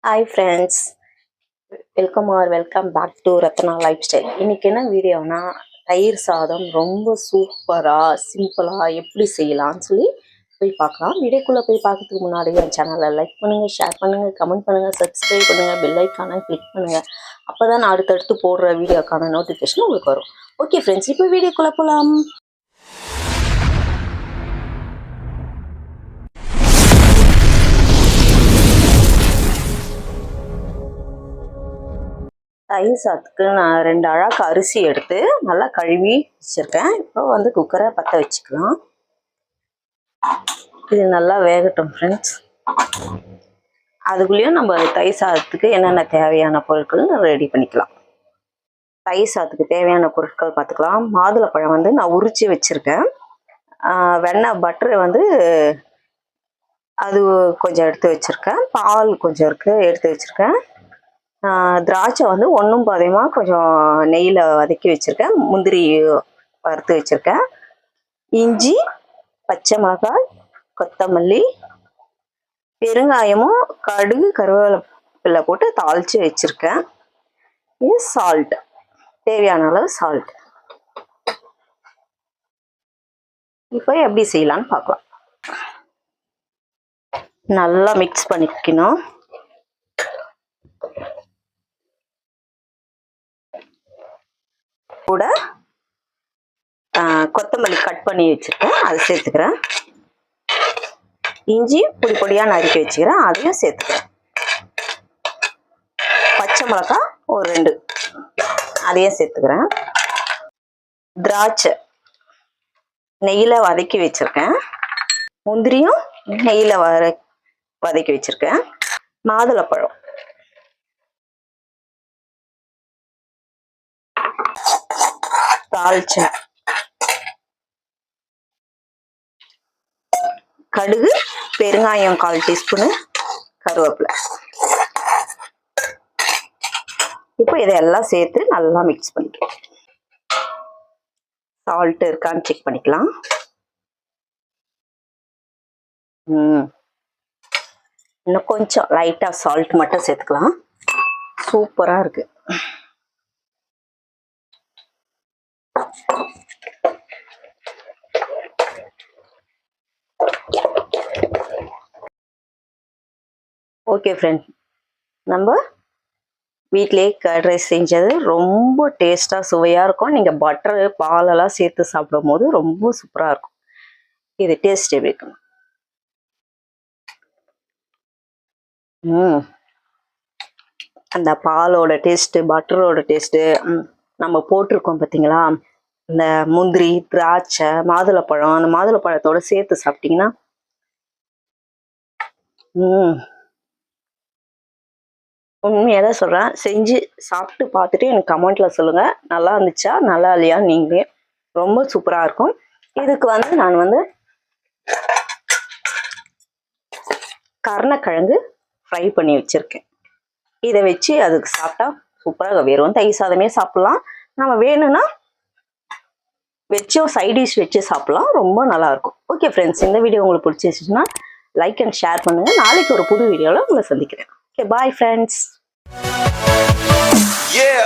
Hi friends, welcome back to Ratna Lifestyle. இன்னைக்கு என்ன வீடியோனா தயிர் சாதம் ரொம்ப சூப்பரா சிம்பிளா எப்படி செய்யலாம்னு சொல்லி போய் பார்க்கலாம். வீடியோக்குள்ள போய் பார்க்கறதுக்கு முன்னாடி என் சேனலை லைக் பண்ணுங்க, ஷேர் பண்ணுங்க, கமெண்ட் பண்ணுங்க, சப்ஸ்கிரைப் பண்ணுங்க, பெல் ஐக்கானை கிளிக் பண்ணுங்க. அப்பதான் நான் அடுத்தடுத்து போடுற வீடியோக்கான நோட்டிஃபிகேஷன் உங்களுக்கு வரும். ஓகே ஃப்ரெண்ட்ஸ், இப்போ வீடியோக்குள்ள போகலாம். தயிர் சாதத்துக்கு நான் 2 அழாக்கு அரிசி எடுத்து நல்லா கழுவி வச்சுருக்கேன். இப்போ குக்கரை பற்ற வச்சுக்கலாம். இது நல்லா வேகட்டும் ஃப்ரெண்ட்ஸ். அதுக்குள்ளேயும் நம்ம தயிர் சாதத்துக்கு என்னென்ன தேவையான பொருட்கள் ரெடி பண்ணிக்கலாம். தயிர் சாதத்துக்கு தேவையான பொருட்கள் பார்த்துக்கலாம். மாதுளப்பழம் நான் உரிச்சு வச்சுருக்கேன். வெண்ணெய் பட்டர் அது கொஞ்சம் எடுத்து வச்சுருக்கேன். பால் கொஞ்சம் எடுத்து வச்சுருக்கேன். திராட்சை ஒன்றும் பாதியமாக கொஞ்சம் நெய்யில் வதக்கி வச்சுருக்கேன். முந்திரி வறுத்து வச்சுருக்கேன். இஞ்சி, பச்சை மிளகாய், கொத்தமல்லி, பெருங்காயமும் கடுகு கருவேப்பிலை போட்டு தாளித்து வச்சுருக்கேன். இது சால்ட், தேவையான அளவு சால்ட். இப்போ எப்படி செய்யலான்னு பார்க்கலாம். நல்லா மிக்ஸ் பண்ணிக்கணும். கூட கொத்தமல்லி கட் பண்ணி வச்சுருக்கேன், அதை சேர்த்துக்கிறேன். இஞ்சி பொடி பொடியாக நறுக்கி வச்சுக்கிறேன், அதையும் சேர்த்துக்கிறேன். பச்சை மிளகாய் ஒரு 2, அதையும் சேர்த்துக்கிறேன். திராட்சை நெய்யில் வதக்கி வச்சுருக்கேன். முந்திரியும் நெய்யில் வதக்கி வச்சுருக்கேன். மாதுளப்பழம், தாளிச்ச கடுகு, பெருங்காயம் 1/4 டீஸ்பூனு, கருவேப்பிலை. இப்போ இதெல்லாம் சேர்த்து நல்லா மிக்ஸ் பண்ணிக்கலாம். சால்ட் இருக்கான்னு செக் பண்ணிக்கலாம். இன்னும் கொஞ்சம் லைட்டாக சால்ட் மட்டும் சேர்த்துக்கலாம். சூப்பராக இருக்கு. ஓகே ஃப்ரெண்ட், நம்ம வீட்டிலே கர்ட் ரைஸ் செஞ்சது ரொம்ப டேஸ்ட்டாக சுவையாக இருக்கும். நீங்கள் பட்டரு பாலெல்லாம் சேர்த்து சாப்பிடும் போது ரொம்ப சூப்பராக இருக்கும். இது டேஸ்ட் எப்படி இருக்கும்? அந்த பாலோட டேஸ்ட்டு, பட்டரோட டேஸ்ட்டு, நம்ம போட்டிருக்கோம் பார்த்தீங்களா, இந்த முந்திரி, திராட்சை, மாதுளப்பழம், அந்த மாதுளப்பழத்தோட சேர்த்து சாப்பிட்டீங்கன்னா உண்மையாக தான் சொல்கிறேன். செஞ்சு சாப்பிட்டு பார்த்துட்டு எனக்கு கமெண்ட்டில் சொல்லுங்கள், நல்லா இருந்துச்சா நல்லா இல்லையா. நீங்களே ரொம்ப சூப்பராக இருக்கும். இதுக்கு நான் கருணக்கிழங்கு ஃப்ரை பண்ணி வச்சுருக்கேன். இதை வச்சு அதுக்கு சாப்பிட்டா சூப்பராக வெறும் தயிர் சாதமே சாப்பிட்லாம். நம்ம வேணும்னா வச்சோ சைடிஷ் வச்சு சாப்பிட்லாம், ரொம்ப நல்லாயிருக்கும். ஓகே ஃப்ரெண்ட்ஸ், இந்த வீடியோ உங்களுக்கு பிடிச்சிருச்சுன்னா லைக் அண்ட் ஷேர் பண்ணுங்கள். நாளைக்கு ஒரு புது வீடியோவில் உங்களை சந்திக்கிறேன். Okay, bye friends. Yeah.